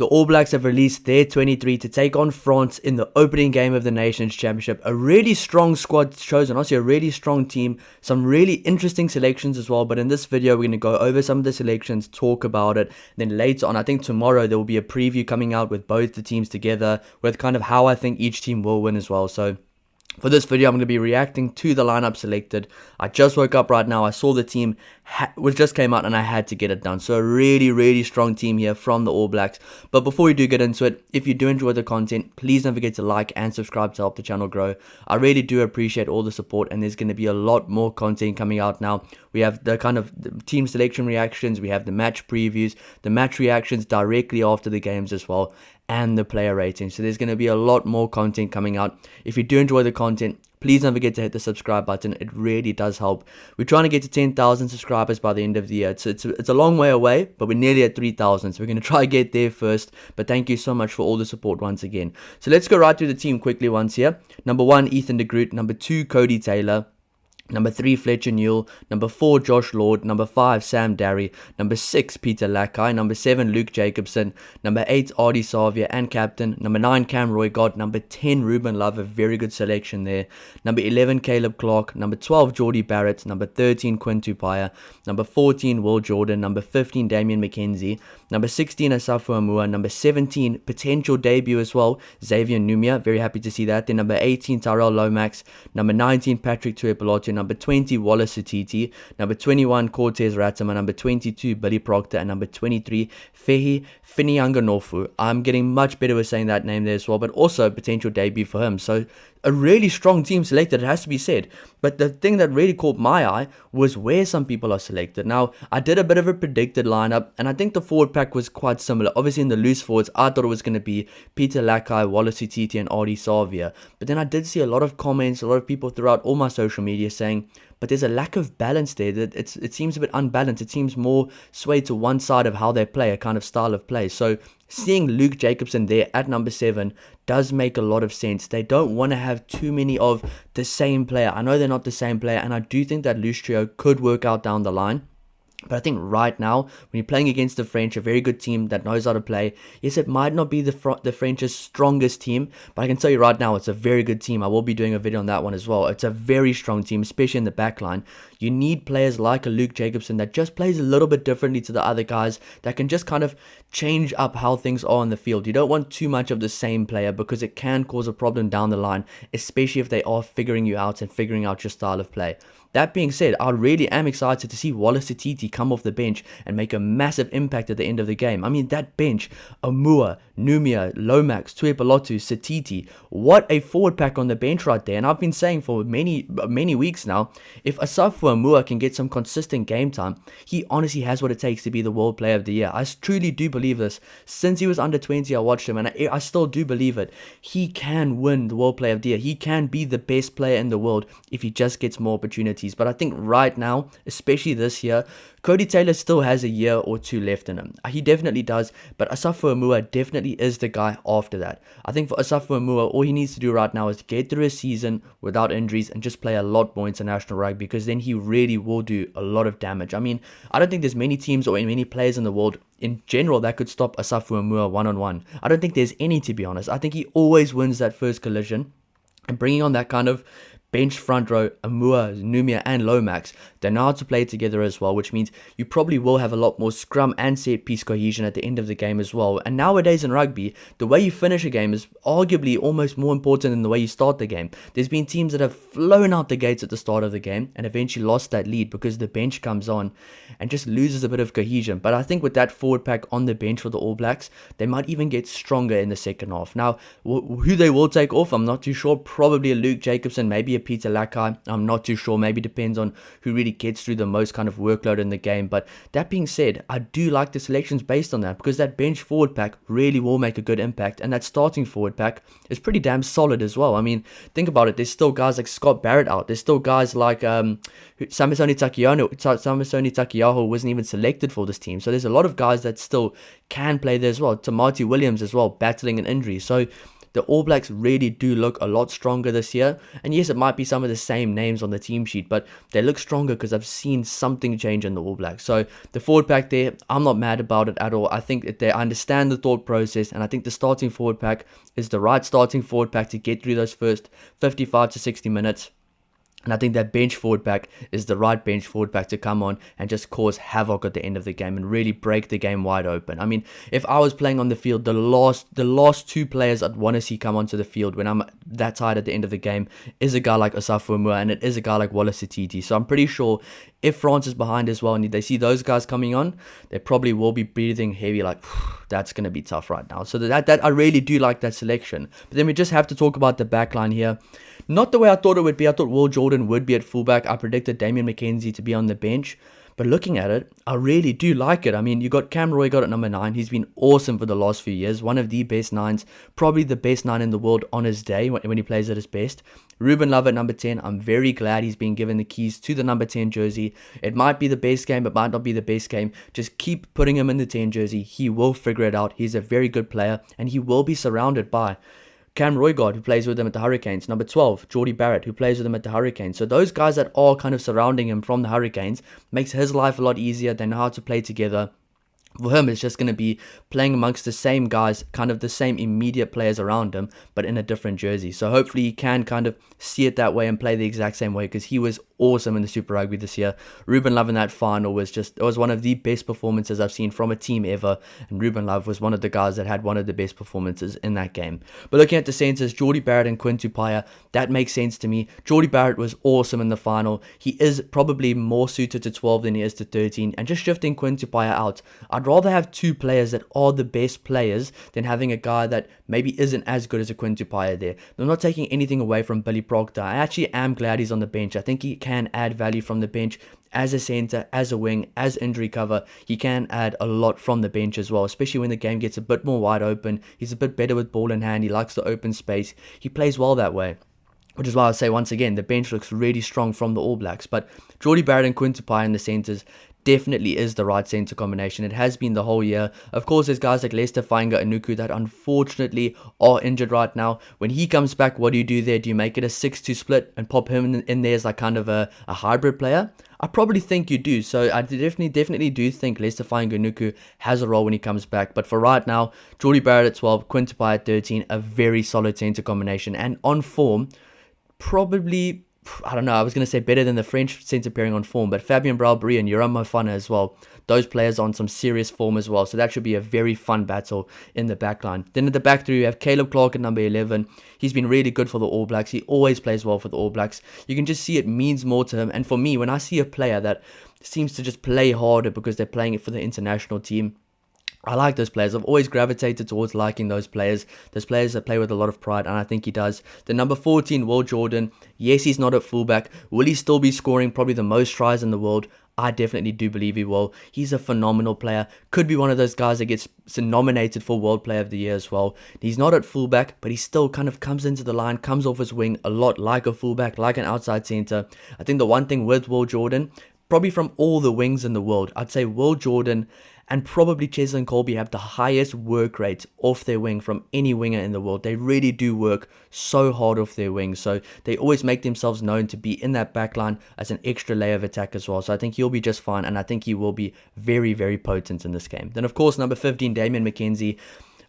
The All Blacks have released their 23 to take on France in the opening game of the Nations Championship. A really strong squad chosen, also a really strong team, some really interesting selections as well. But in this video, we're going to go over some of the selections, talk about it. Then later on, I think tomorrow, there will be a preview coming out with both the teams together, with kind of how I think each team will win as well. So for this video, I'm going to be reacting to the lineup selected. I just woke up right now. I saw the team which just came out and I had to get it done. So a really strong team here from the All Blacks. But before we do get into it, if you do enjoy the content, please don't forget to like and subscribe to help the channel grow. I really do appreciate all the support, and there's going to be a lot more content coming out now. We have the kind of team selection reactions, we have the match previews, the match reactions directly after the games as well, and the player ratings. So there's going to be a lot more content coming out. If you do enjoy the content, please don't forget to hit the subscribe button. It really does help. We're trying to get to 10,000 subscribers by the end of the year. It's a long way away, but we're nearly at 3,000. So we're going to try to get there first. But thank you so much for all the support once again. So let's go right through the team quickly once here. Number 1, Ethan de Groot. Number 2, Cody Taylor. Number 3, Fletcher Newell. Number 4, Josh Lord. Number 5, Sam Darry. Number 6, Peter Lakai. Number 7, Luke Jacobson. Number 8, Ardie Savia and captain. Number 9, Cam Roygott. Number 10, Ruben Love. A very good selection there. Number 11, Caleb Clark. Number 12, Geordie Barrett. Number 13, Quinn Tupaia. Number 14, Will Jordan. Number 15, Damian McKenzie. Number 16, Asafo Amua. Number 17, potential debut as well, Xavier Numia. Very happy to see that. Then number 18, Tyrell Lomax. Number 19, Patrick Tuipulotu. Number 20, Wallace Atiti. Number 21, Cortez Ratama. Number 22, Billy Proctor. And number 23, Fehi Finianganofu. I'm getting much better with saying that name there as well, but also a potential debut for him. So a really strong team selected, it has to be said. But the thing that really caught my eye was where some people are selected. Now, I did a bit of a predicted lineup, and I think the forward pack was quite similar. Obviously, in the loose forwards, I thought it was going to be Peter Lakai, Wallace Utiti, and Ardie Savia. But then I did see a lot of comments, a lot of people throughout all my social media saying, but there's a lack of balance there. That it seems a bit unbalanced. It seems more swayed to one side of how they play, a kind of style of play. So seeing Luke Jacobson there at number 7 does make a lot of sense. They don't want to have too many of the same player. I know they're not the same player, and I do think that loose trio could work out down the line. But I think right now, when you're playing against the French, a very good team that knows how to play, yes, it might not be the French's strongest team, but I can tell you right now, it's a very good team. I will be doing a video on that one as well. It's a very strong team, especially in the back line. You need players like a Luke Jacobson that just plays a little bit differently to the other guys, that can just kind of change up how things are on the field. You don't want too much of the same player, because it can cause a problem down the line, especially if they are figuring you out and figuring out your style of play. That being said, I really am excited to see Wallace Atiti come off the bench and make a massive impact at the end of the game. I mean, that bench, Amua, Numia, Lomax, Tuipulotu, Satiti, what a forward pack on the bench right there. And I've been saying for many weeks now, if Asafo Amua can get some consistent game time, he honestly has what it takes to be the World Player of the Year. I truly do believe this. Since he was under 20, I watched him, and I still do believe it. He can win the World Player of the Year. He can be the best player in the world if he just gets more opportunities. But I think right now, especially this year, Cody Taylor still has a year or two left in him. He definitely does, but Asafo Amua definitely is the guy after that. I think for Asafo Amua, all he needs to do right now is get through a season without injuries and just play a lot more international rugby, because then he really will do a lot of damage. I mean, I don't think there's many teams or many players in the world in general that could stop Asafo Amua one-on-one. I don't think there's any, to be honest. I think he always wins that first collision, and bringing on that kind of bench front row, Amua, Numia and Lomax, they know how to play together as well, which means you probably will have a lot more scrum and set piece cohesion at the end of the game as well. And nowadays in rugby, the way you finish a game is arguably almost more important than the way you start the game. There's been teams that have flown out the gates at the start of the game and eventually lost that lead because the bench comes on and just loses a bit of cohesion. But I think with that forward pack on the bench for the All Blacks, they might even get stronger in the second half. Now, who they will take off, I'm not too sure. Probably a Luke Jacobson, maybe a Peter Lakai. I'm not too sure. Maybe depends on who really gets through the most kind of workload in the game. But that being said, I do like the selections based on that, because that bench forward pack really will make a good impact, and that starting forward pack is pretty damn solid as well. I mean, think about it. There's still guys like Scott Barrett out. There's still guys like Samisoni Takiyaho wasn't even selected for this team. So there's a lot of guys that still can play there as well. Tamati Williams as well, battling an injury. So the All Blacks really do look a lot stronger this year. And yes, it might be some of the same names on the team sheet, but they look stronger because I've seen something change in the All Blacks. So the forward pack there, I'm not mad about it at all. I think that they understand the thought process, and I think the starting forward pack is the right starting forward pack to get through those first 55 to 60 minutes. And I think that bench forward pack is the right bench forward pack to come on and just cause havoc at the end of the game and really break the game wide open. I mean, if I was playing on the field, the last two players I'd want to see come onto the field when I'm that tired at the end of the game is a guy like Asafo Moua, and it is a guy like Wallace Atiti. So I'm pretty sure if France is behind as well and they see those guys coming on, they probably will be breathing heavy like, that's going to be tough right now. So that I really do like that selection. But then we just have to talk about the back line here. Not the way I thought it would be. I thought Will Jordan would be at fullback. I predicted Damian McKenzie to be on the bench. But looking at it, I really do like it. I mean, you got Cam Roy-Gott at number 9. He's been awesome for the last few years. One of the best 9s. Probably the best 9 in the world on his day when he plays at his best. Ruben Love at number 10. I'm very glad he's been given the keys to the number 10 jersey. It might be the best game. It might not be the best game. Just keep putting him in the 10 jersey. He will figure it out. He's a very good player. And he will be surrounded by Cam Roy-Gott, who plays with them at the Hurricanes. Number 12, Geordie Barrett, who plays with them at the Hurricanes. So those guys that are kind of surrounding him from the Hurricanes makes his life a lot easier. They know how to play together. For him, it's just going to be playing amongst the same guys, kind of the same immediate players around him, but in a different jersey. So hopefully he can kind of see it that way and play the exact same way, because he was awesome in the Super Rugby this year. Ruben Love in that final was one of the best performances I've seen from a team ever, and Ruben Love was one of the guys that had one of the best performances in that game. But looking at the centers, Geordie Barrett and Quinn Tupaia, that makes sense to me. Geordie Barrett was awesome in the final. He is probably more suited to 12 than he is to 13, and just shifting Quinn Tupaia out, I'd rather have two players that are the best players than having a guy that maybe isn't as good as a Quinn Tupaia there. I'm not taking anything away from Billy Proctor. I actually am glad he's on the bench. I think he can add value from the bench as a center, as a wing, as injury cover. He can add a lot from the bench as well, especially when the game gets a bit more wide open. He's a bit better with ball in hand. He likes the open space. He plays well that way. Which is why I say, once again, the bench looks really strong from the All Blacks. But Geordie Barrett and Quinn Tupaia in the centers definitely is the right centre combination. It has been the whole year. Of course, there's guys like Lester Fainga-Anuku that unfortunately are injured right now. When he comes back, what do you do there? Do you make it a 6-2 split and pop him in there as like kind of a hybrid player? I probably think you do. So I definitely do think Lester Fainga-Anuku has a role when he comes back. But for right now, Geordie Barrett at 12, Quinn Tupaia at 13, a very solid centre combination. And on form, probably, I don't know, I was going to say better than the French centre pairing on form, but Fabien Bralbury and Yoram Mofana as well. Those players on some serious form as well. So that should be a very fun battle in the back line. Then at the back three, you have Caleb Clark at number 11. He's been really good for the All Blacks. He always plays well for the All Blacks. You can just see it means more to him. And for me, when I see a player that seems to just play harder because they're playing it for the international team, I like those players. I've always gravitated towards liking those players. Those players that play with a lot of pride, and I think he does. The number 14, Will Jordan. Yes, he's not at fullback. Will he still be scoring probably the most tries in the world? I definitely do believe he will. He's a phenomenal player. Could be one of those guys that gets nominated for World Player of the Year as well. He's not at fullback, but he still kind of comes into the line, comes off his wing a lot like a fullback, like an outside centre. I think the one thing with Will Jordan, probably from all the wings in the world, I'd say Will Jordan and probably Cheslin Colby have the highest work rates off their wing from any winger in the world. They really do work so hard off their wing. So they always make themselves known to be in that back line as an extra layer of attack as well. So I think he'll be just fine, and I think he will be very, very potent in this game. Then, of course, number 15, Damian McKenzie.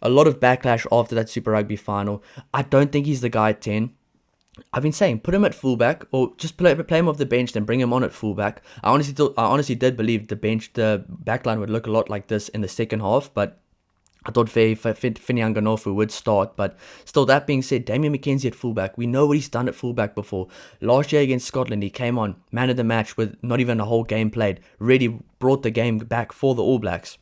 A lot of backlash after that Super Rugby final. I don't think he's the guy at 10. I've been saying put him at fullback, or just play him off the bench, then bring him on at fullback. I honestly did believe the backline would look a lot like this in the second half, but I thought Finian Ganofu would start. But still, that being said, Damian McKenzie at fullback, we know what he's done at fullback before. Last year against Scotland, he came on, man of the match with not even a whole game played, really brought the game back for the All Blacks.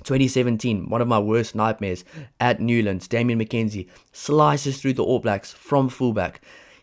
2017, one of my worst nightmares at Newlands. Damian McKenzie slices through the All Blacks from fullback.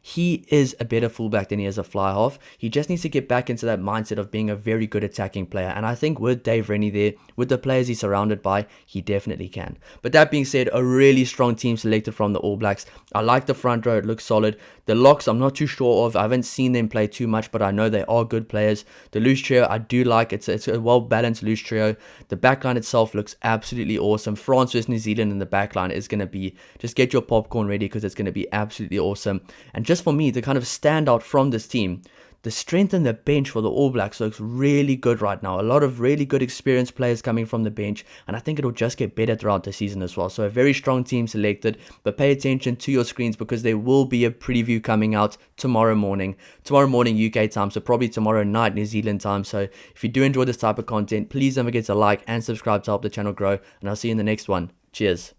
he is a better fullback than he is a fly half. He just needs to get back into that mindset of being a very good attacking player. And I think with Dave Rennie there, with the players he's surrounded by, he definitely can. But that being said, a really strong team selected from the All Blacks. I like the front row. It looks solid. The locks, I'm not too sure of. I haven't seen them play too much, but I know they are good players. The loose trio, I do like. It's a well-balanced loose trio. The backline itself looks absolutely awesome. France versus New Zealand in the backline is going to be, just get your popcorn ready because it's going to be absolutely awesome. And just for me, the kind of standout from this team, the strength in the bench for the All Blacks looks really good right now. A lot of really good experienced players coming from the bench, and I think it'll just get better throughout the season as well. So a very strong team selected, but pay attention to your screens because there will be a preview coming out tomorrow morning UK time, so probably tomorrow night New Zealand time. So if you do enjoy this type of content, please don't forget to like and subscribe to help the channel grow, and I'll see you in the next one. Cheers.